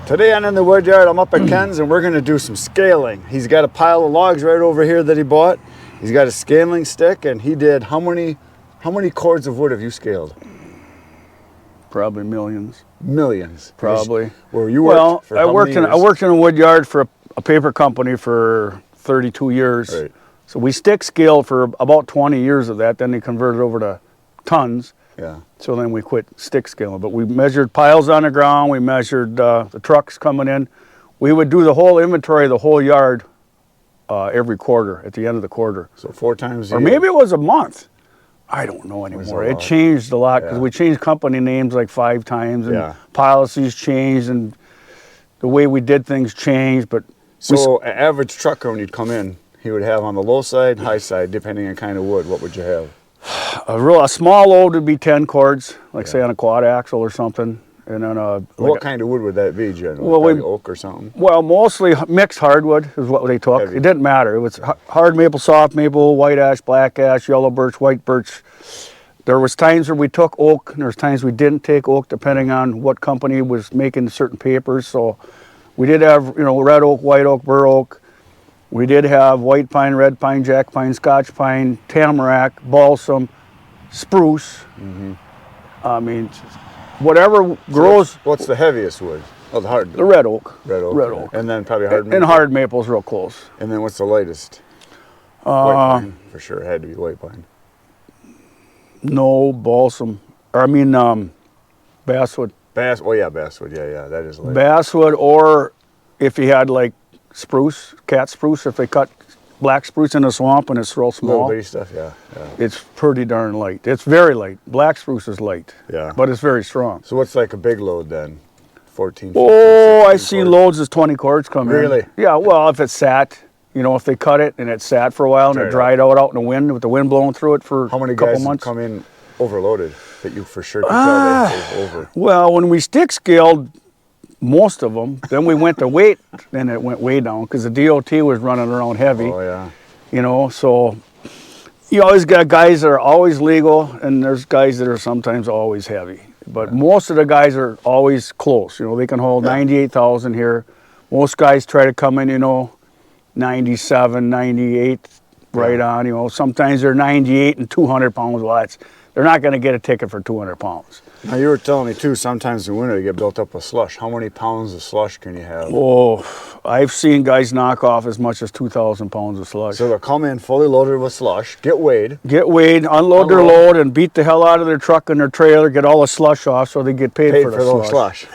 Today on In the Wood Yard, I'm up at Ken's and we're gonna do some scaling. He's got a pile of logs right over here that he bought. He's got a scaling stick, and he did how many cords of wood have you scaled? Probably millions. Millions. Probably. Where you worked for I how worked many in years? I worked in a wood yard for a paper company for 32 years. Right. So we stick scaled for about 20 years of that. Then they converted over to tons. Yeah. So then we quit stick scaling. But we measured piles on the ground. We measured the trucks coming in. We would do the whole inventory of the whole yard every quarter, at the end of the quarter. So 4 times a Or year. maybe it was a month. I don't know anymore. It changed a lot because Yeah. we changed company names like 5 times, and Yeah. policies changed, and the way we did things changed. But So an average trucker, when you'd come in, he would have on the low side, high side, depending on kind of wood. What would you have? a small load would be 10 cords, like say on a quad axle or something, and then What kind of wood would that be, generally? Well, Probably oak or something? well, mostly mixed hardwood is what they took. Heavy. It didn't matter. It was hard maple, soft maple, white ash, black ash, yellow birch, white birch. There was times where we took oak, and there was times we didn't take oak, depending on what company was making certain papers. So we did have, red oak, white oak, bur oak. We did have white pine, red pine, jack pine, scotch pine, tamarack, balsam, spruce. I mean, whatever grows. What's the heaviest wood? Oh, The red oak. Red oak. Red oak. And then probably hard maple. And hard maple's real close. And then what's the lightest? White pine, for sure. It had to be white pine. No, balsam. Or basswood. Basswood. Yeah, that is light. Basswood, or if you had like spruce, cat spruce, if they cut black spruce in a swamp and it's real Little small, bitty stuff, yeah. it's pretty darn light. It's very light. Black spruce is light, Yeah. but it's very strong. So what's like a big load then? 14, 15, Oh, 16 I see cords? loads as 20 cords come in. Really? Yeah, well, if it sat, if they cut it and it sat for a while and it dried out in the wind with the wind blowing through it for How many a couple guys months. come in overloaded that you for sure could tell they over? Well, when we stick scaled, most of them, then we went to weight, then it went way down because the DOT was running around heavy. Oh, yeah. So you always got guys that are always legal, and there's guys that are sometimes always heavy. But most of the guys are always close. They can hold 98,000 here. Most guys try to come in, 97, 98, right on. Sometimes they're 98 and 200 pounds. Well, they're not going to get a ticket for 200 pounds. Now, you were telling me, too, sometimes in winter you get built up with slush. How many pounds of slush can you have? Oh, I've seen guys knock off as much as 2,000 pounds of slush. So they'll come in fully loaded with slush, get weighed. Get weighed, unload their load, and beat the hell out of their truck and their trailer, get all the slush off so they get paid for the slush.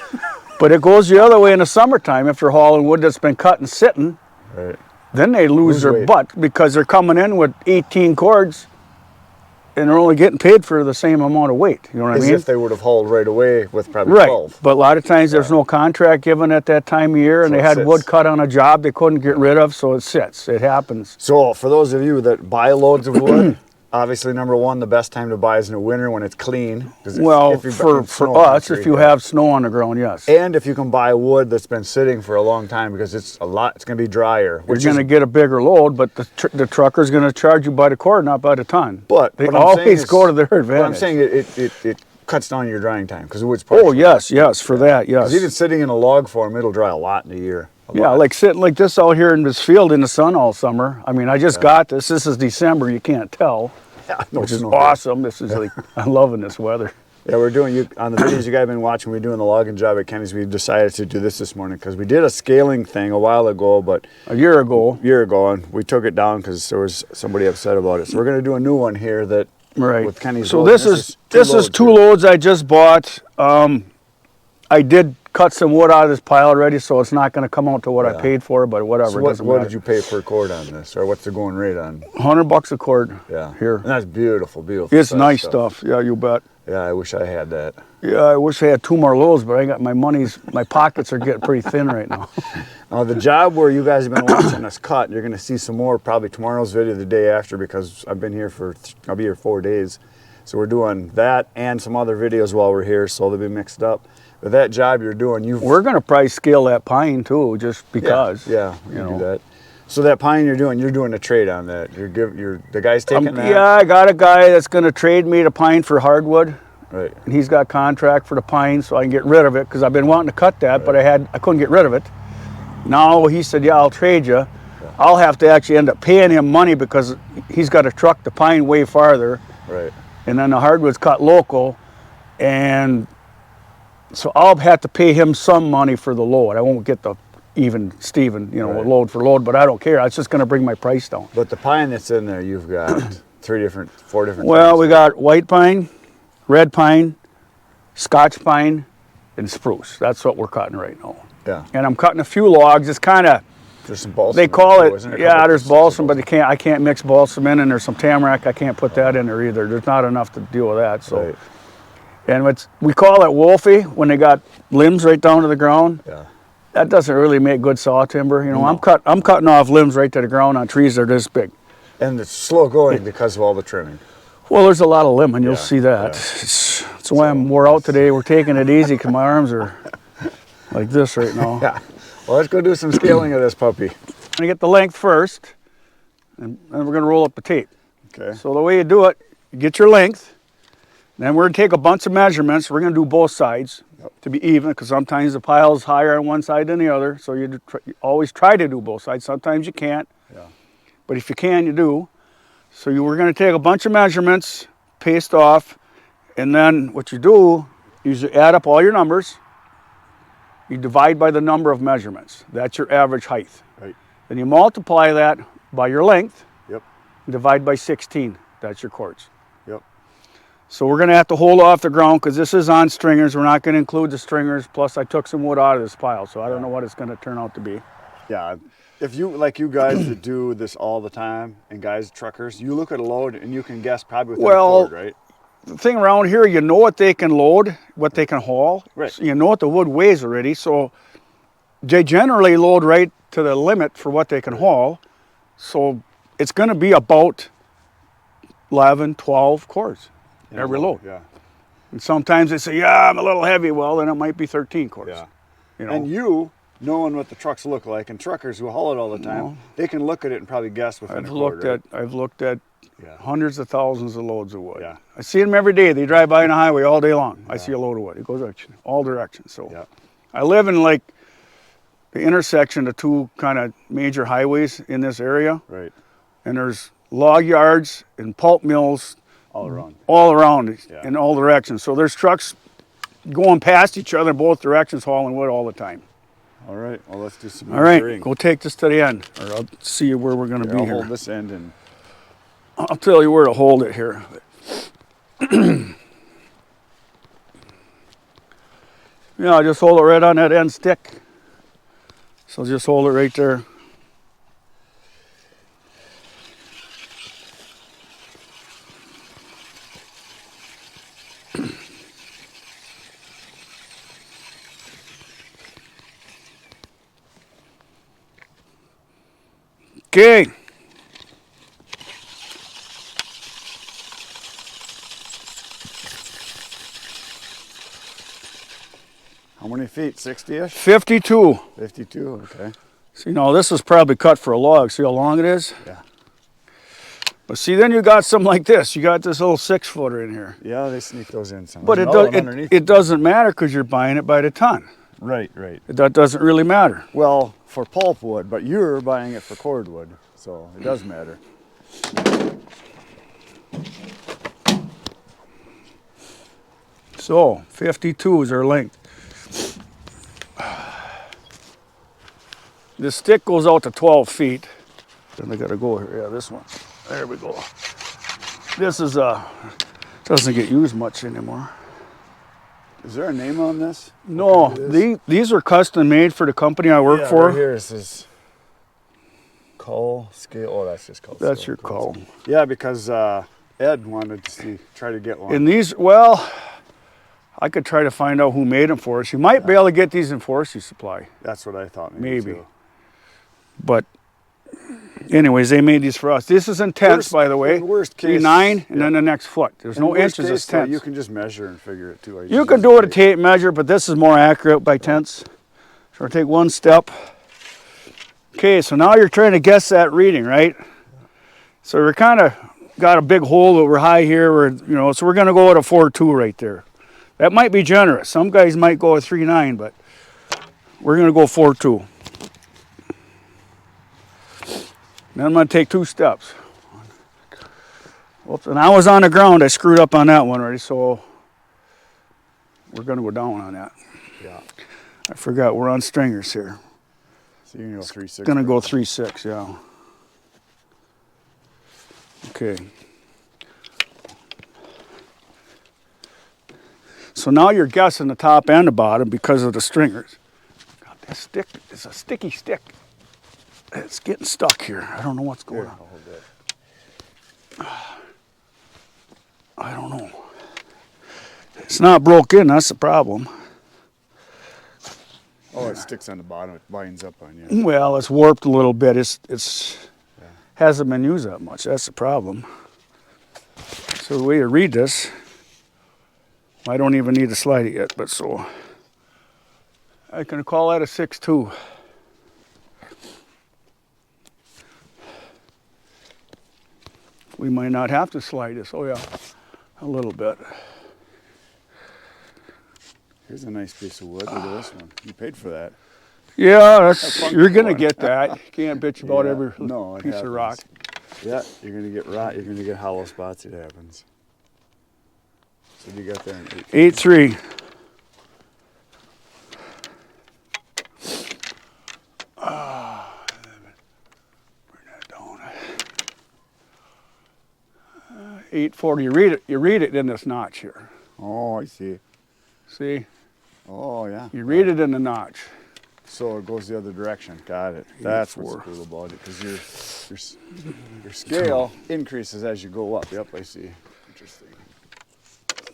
But it goes the other way in the summertime. If they're hauling wood that's been cut and sitting, Right. then they lose their weight. butt because they're coming in with 18 cords and they're only getting paid for the same amount of weight. You know what I As mean? if they would have hauled right away with probably Right. 12. But a lot of times there's no contract given at that time of year, and So they it had sits. wood cut on a job they couldn't get rid of, so it sits. It happens. So for those of you that buy loads of wood, obviously, number one, the best time to buy is in the winter when it's clean. 'Cause Well, if you're for in snow us, country, if you have sno on the ground, yes. And if you can buy wood that's been sitting for a long time, because it's going to be drier. You're going to get a bigger load, but the trucker's going to charge you by the cord, not by the ton. But they what I'm saying always is- go to their advantage. But I'm saying it cuts down your drying time because the wood's Oh, yes, for that, yes. Because even sitting in a log form, it'll dry a lot in a year. Yeah, like sitting like this out here in this field in the sun all summer. I mean, I just got this. This is December. You can't tell, No which is snow. awesome. This is like, I'm loving this weather. Yeah, we're doing, on the videos you guys have been watching, we're doing the logging job at Kenny's. We decided to do this morning because we did a scaling thing a while ago, but A year ago. and we took it down because there was somebody upset about it. So we're going to do a new one here that Right. with Kenny's So load. this is two loads I just bought. I did cut some wood out of this pile already, so it's not going to come out to what I paid for, but whatever. So it what doesn't matter. did you pay per cord on this, or what's the going rate on? $100 a cord. Yeah, Here. and that's beautiful. It's size nice stuff. Yeah, you bet. Yeah, I wish I had that. Yeah, I wish I had 2 more loads, but I got my pockets are getting pretty thin right now. The job where you guys have been watching us cut, you're going to see some more probably tomorrow's video, the day after, because I've been here I'll be here 4 days. So we're doing that and some other videos while we're here, so they'll be mixed up. But that job you're doing, We're going to probably scale that pine too, just because. Yeah, we can do that. So that pine you're doing a trade on that. The guy's taking that. Yeah, I got a guy that's going to trade me the pine for hardwood. Right. and he's got contract for the pine, so I can get rid of it because I've been wanting to cut that, but I couldn't get rid of it. Now he said, yeah, I'll trade you. I'll have to actually end up paying him money because he's got to truck the pine way farther, Right. and then the hardwood's cut local, and so I'll have to pay him some money for the load. I won't get the even Steven, Right. load for load, but I don't care. It's just going to bring my price down. But the pine that's in there, you've got 4 different. Well, types. we got white pine, red pine, Scotch pine, and spruce. That's what we're cutting right now. Yeah. And I'm cutting a few logs. It's kind of, There's some balsam. they call in there, it, isn't there? yeah, there's balsam, but balsam. I can't mix balsam in, and there's some tamarack. I can't put that in there either. There's not enough to deal with that. So, Right. and we call it wolfie when they got limbs right down to the ground. Yeah. That doesn't really make good saw timber. No. I'm cutting off limbs right to the ground on trees that are this big. And it's slow going because of all the trimming. Well, there's a lot of limb, and you'll Yeah, see that. yeah. That's why I'm wore out today. We're taking it easy because my arms are like this right now. Yeah. Well, let's go do some scaling of this puppy. I'm gonna get the length first, and then we're gonna roll up the tape. Okay. So the way you do it, you get your length, then we're gonna take a bunch of measurements. We're gonna do both sides to be even, because sometimes the pile's higher on one side than the other. So you always try to do both sides. Sometimes you can't, Yeah. but if you can, you do. So we're gonna take a bunch of measurements, paste off, and then what you do is you add up all your numbers. You divide by the number of measurements. That's your average height. Right. Then you multiply that by your length, Yep. and divide by 16. That's your cords. Yep. So we're gonna have to hold off the ground because this is on stringers. We're not gonna include the stringers. Plus I took some wood out of this pile, so I don't know what it's gonna turn out to be. Yeah. If you you guys that do this all the time, and guys truckers, you look at a load and you can guess probably within a cord, right? The thing around here, you know what they can load, what they can haul. Right. So you know what the wood weighs already. So they generally load right to the limit for what they can haul. So it's going to be about 11, 12 cords In a every load. Yeah. And sometimes they say, yeah, I'm a little heavy. Well, then it might be 13 cords. Yeah. You know? And you, knowing what the trucks look like, and truckers who haul it all the time, they can look at it and probably guess within a cord. I've looked at Yeah. hundreds of thousands of loads of wood. Yeah. I see them every day. They drive by on the highway all day long. I see a load of wood. It goes all directions. So Yeah. I live in like the intersection of two kind of major highways in this area, Right. and there's log yards and pulp mills All around. all around Yeah. in all directions. So there's trucks going past each other in both directions hauling wood all the time. All right. Well, let's do some All right, measuring. go take this to the end, or I'll see where we're going to Here, be I'll here. hold this end and I'll tell you where to hold it here. Yeah, just hold it right on that end stick. So just hold it right there. Okay. how many feet? 60-ish? 52. 52. Okay. See, now this is probably cut for a log. See how long it is? Yeah. But see, then you got something like this. You got this little 6-footer in here. Yeah, they sneak those in. Some. But it doesn't matter because you're buying it by the ton. Right. Right. That doesn't really matter. Well, for pulpwood, but you're buying it for cordwood, so it does matter. So 52 is our length. This stick goes out to 12 feet. Then I gotta go here. Yeah, this one. There we go. This is doesn't get used much anymore. Is there a name on this? No, What kind it is? these are custom made for the company I work Yeah, for. right here it says cull scale. Oh, that's just cull. That's scale. your call. Yeah, because Ed wanted to try to get one. And these, well, I could try to find out who made them for us. You might be able to get these in Forestry Supply, That's what I thought. maybe. Too. But anyways, they made these for us. This is in tenths, Worst- by the way. in worst case, 9 and yeah. then the next foot. There's no In worst inches, case, it's though, tenths. you can just measure and figure it too. I You just can use do it a tape. tape measure, but this is more accurate by tenths. So we'll take one step. Okay, so now you're trying to guess that reading, right? So we're kind of got a big hole that we're high here, so we're going to go at a 4.2 right there. That might be generous. Some guys might go a 3.9, but we're going to go 4.2. Then I'm going to take 2 steps. Oops, and I was on the ground. I screwed up on that one already, so we're going to go down on that. Yeah. I forgot we're on stringers here. So you're going to go 3.6. Going to go 3.6, yeah. Okay. So now you're guessing the top and the bottom because of the stringers. God, this stick is a sticky stick. It's getting stuck here. I don't know what's going on. I don't know. It's not broke in, that's the problem. Oh, it sticks on the bottom. It binds up on you. Well, it's warped a little bit. Hasn't been used that much. That's the problem. So the way to read this, I don't even need to slide it yet, but so I can call that a 6.2. We might not have to slide this. Oh yeah, a little bit. Here's a nice piece of wood. Look at this one. You paid for that. Yeah, fun you're gonna one. get that. You can't bitch about Yeah, every no, it piece of rock. happens. Yeah, you're gonna get rot. You're gonna get hollow spots. It happens. So you got there an 8.3. Bring that down. 8.40. You read it in this notch here. Oh, I see. See? Oh, yeah. You read it in the notch. So it goes the other direction. Got it. That's what's 8.4. cool about it, because your scale increases as you go up. Yep, I see. Interesting.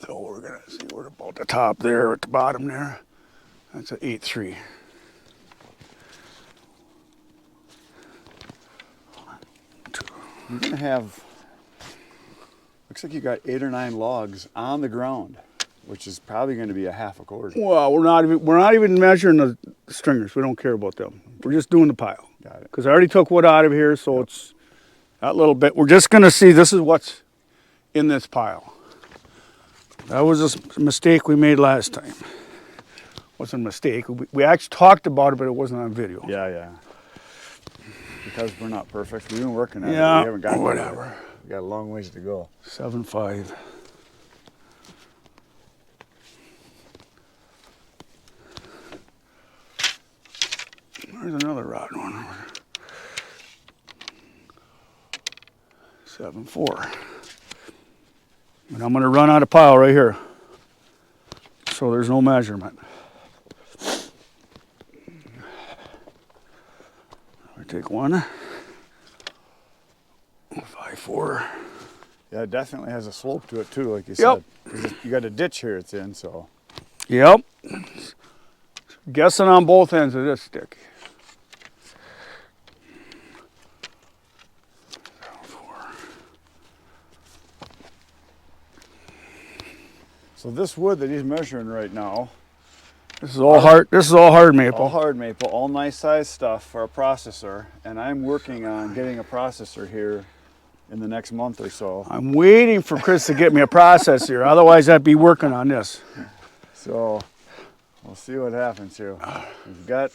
So we're gonna see what about the top there at the bottom there. That's an 8.3. You're gonna have. Looks like you got 8 or 9 logs on the ground, which is probably going to be a half a cord. Well, we're not even measuring the stringers. We don't care about them. We're just doing the pile. Got it. Because I already took wood out of here, so it's that little bit. We're just gonna see this is what's in this pile. That was a mistake we made last time. Wasn't a mistake. We actually talked about it, but it wasn't on video. Yeah, yeah. Because we're not perfect. We've been working on it. Yeah, We haven't gotten whatever. there. We got a long ways to go. 7.5. There's another rotten one. 7.4. And I'm going to run out of pile right here. So there's no measurement. I take one. 5.4. Yeah, it definitely has a slope to it too, like you Yep. said. 'Cause you got a ditch here it's in, so. Yep. Guessing on both ends of this stick. 4. So this wood that he's measuring right now, This is all hard. This is all hard maple. all hard maple, all nice size stuff for a processor, and I'm working on getting a processor here in the next month or so. I'm waiting for Chris to get me a processor. Otherwise, I'd be working on this. So we'll see what happens here. We've got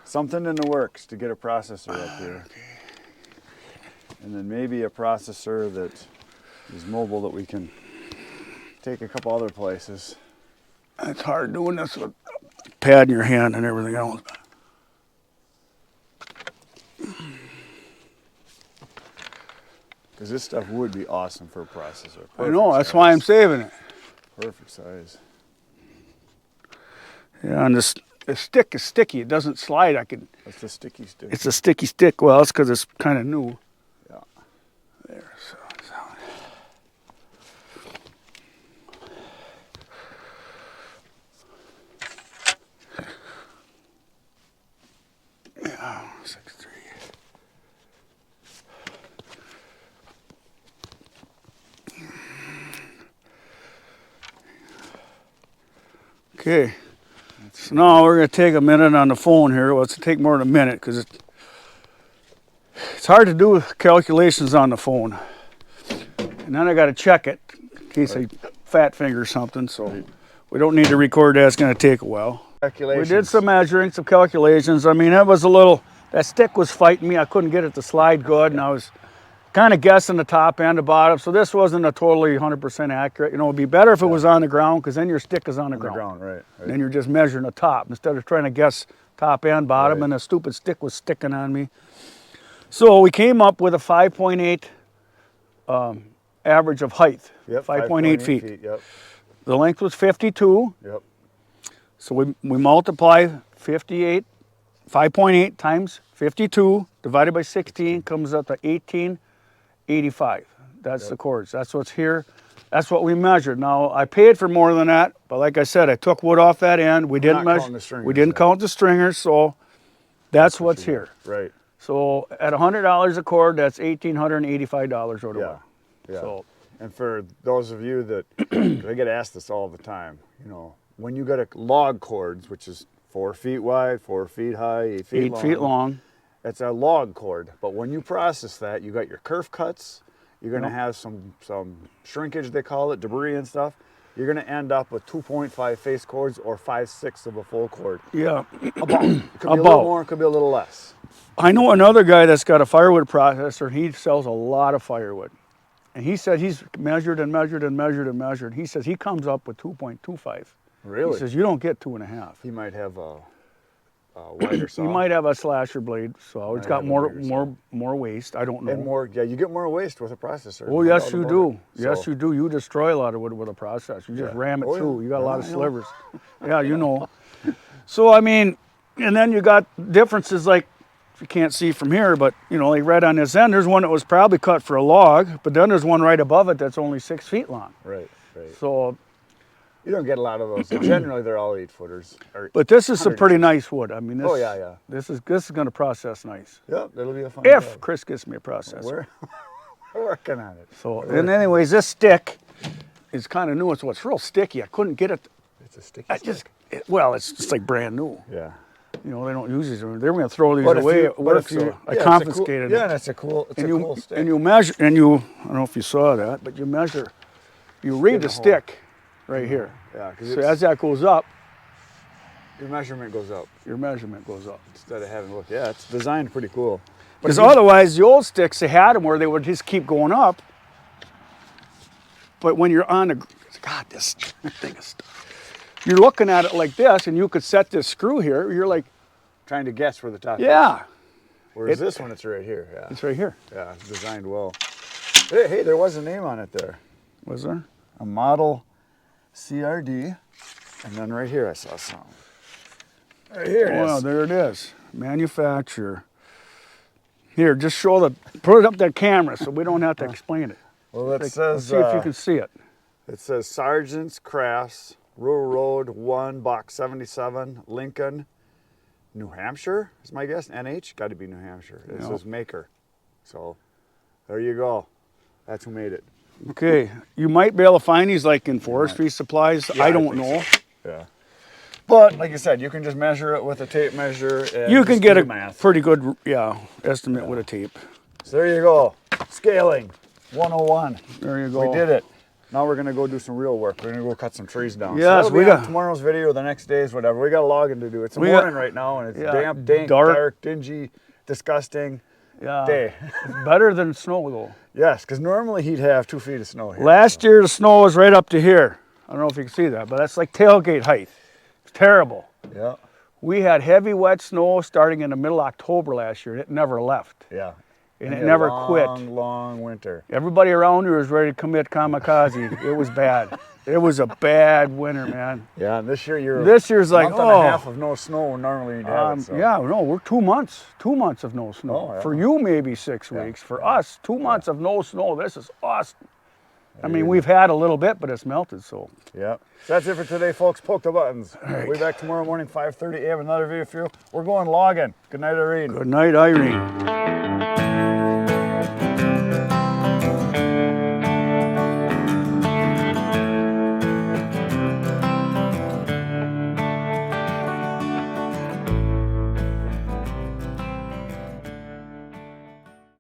something in the works to get a processor up here, and then maybe a processor that is mobile that we can take a couple other places. It's hard doing this with a pad in your hand and everything else. Because this stuff would be awesome for a processor. I know. That's Perfect why I'm size. saving it. Perfect size. Yeah, and this stick is sticky. It doesn't slide. That's the sticky stick. It's a sticky stick. Well, it's because it's kind of new. Yeah. There. So. Yeah, 6.3. Okay. So now we're going to take a minute on the phone here. Well, it's going to take more than a minute because it's hard to do calculations on the phone. And then I got to check it in case I fat finger something, so we don't need to record that. It's going to take a while. We Calculations. did some measuring, some calculations. I mean, that was a little, that stick was fighting me. I couldn't get it to slide good, and I was kind of guessing the top and the bottom. So this wasn't a totally 100% accurate. You know, it'd be better if it was on the ground, because then your stick is on the ground. Right. And then you're just measuring the top instead of trying to guess top and bottom, Right. and the stupid stick was sticking on me. So we came up with a 5.8 average of height, Yep. 5.8 feet. Yep. The length was 52. Yep. So we multiply 5.8 times 52 divided by 16 comes up to 1885. That's the cords. That's what's here. That's what we measured. Now I paid for more than that, but like I said, I took wood off that end. We didn't not counting measure. the stringers We didn't then. count the stringers, so that's what's here. Right. So at $100 a cord, that's $1,885 or Yeah. Yeah. So And for those of you that, I get asked this all the time, you know, when you got a log cords, which is 4 feet wide, 4 feet high, 8 feet 8 long. feet long. It's a log cord, but when you process that, you got your kerf cuts. You're going to have some shrinkage, they call it, debris and stuff. You're going to end up with 2.5 face cords or 5/6 of a full cord. Yeah. About. It could be a About. little more, it could be a little less. I know another guy that's got a firewood processor. He sells a lot of firewood. And he said he's measured and measured and measured and measured. He says he comes up with 2.25. Really? He says you don't get 2.5. He might have a wider saw. He might have a slasher blade, so it's Might got have a more bigger more waste. I don't know. And more, yeah, you get more waste with a processor. Oh no yes, doubt you about do. it. Yes, So, you do. You destroy a lot of wood with a process. You just Yeah. ram it Oh, yeah. through. You got a lot Yeah, of I know. slivers. Yeah, you know. So I mean, and then you got differences like you can't see from here, but you know, like right on this end, there's one that was probably cut for a log, but then there's one right above it that's only 6 feet long. Right. So, You don't get a lot of those. Generally, they're all 8-footers. but this is some 100 pretty nice wood. I mean, this. Oh, yeah. This is going to process nice. Yep, that'll be a fun If job. Chris gets me a processor. We're working on it. So, and anyways, this stick is kind of new. It's what's real sticky. I couldn't get it. It's a sticky I just, well, it's just like brand new. Yeah. You know, they don't use these. They were going to throw these But if away. you- What but if if so- I yeah, it's a confiscated cool, it? Yeah, and it's a cool stick. And you measure, and you, I don't know if you saw that, but you measure, you read the hole. stick right here. Yeah, because So as that goes up, your measurement goes up your measurement goes up. instead of having to look. Yeah, it's designed pretty cool. Because otherwise, the old sticks, they had them where they would just keep going up. But when you're on the, God, this thing is, you're looking at it like this, and you could set this screw here. You're like, Trying to guess where the top is. yeah, Whereas this one, it's right here. Yeah. it's right here. Yeah, it's designed well. Hey, there was a name on it there. Was there? A model CRD. And then right here I saw something. Right here it Well, is. there it is. Manufacturer. Here, just show put it up that camera so we don't have to explain it. Well, it Let's says, see if you can see it. it says Sargent's Crafts, Rural Road 1, Box 77, Lincoln, New Hampshire, is my guess. NH, got to be New Hampshire. It No. says maker. So there you go. That's who made it. Okay, you might be able to find these like in forestry supplies. Yeah, I I don't think know. Yeah. But like you said, you can just measure it with a tape measure. And You just can do get the a math. pretty good, estimate with a tape. So there you go. Scaling 101. There you go. We did it. Now we're gonna go do some real work. We're gonna go cut some trees down. Yes, so that'll we be on got- tomorrow's video, the next day's, whatever. We got logging to do. It's We got- morning right now, and it's yeah, damp, dank, dark. dark, dingy, disgusting Yeah. day. Better than snow though. Yes, because normally he'd have 2 feet of snow here. Last year the snow was right up to here. I don't know if you can see that, but that's like tailgate height. It's terrible. Yeah, We had heavy wet snow starting in the middle of October last year. It never left. yeah. And it a never long, quit. Long winter. Everybody around here was ready to commit kamikaze. It was bad. It was a bad winter, man. Yeah, and this year you're This year's like, month and a half of no snow when normally you'd have it. So. Yeah, no, we're 2 months. 2 months of no snow. Oh, yeah. For you, maybe 6 weeks. For us, 2 months of no snow. This is awesome. I mean, we've had a little bit, but it's melted, so. Yeah. So that's it for today, folks. Poke the buttons. We'll be back tomorrow morning, 5:30 a.m. Another video for you. We're going logging. Good night, Irene. Good night, Irene.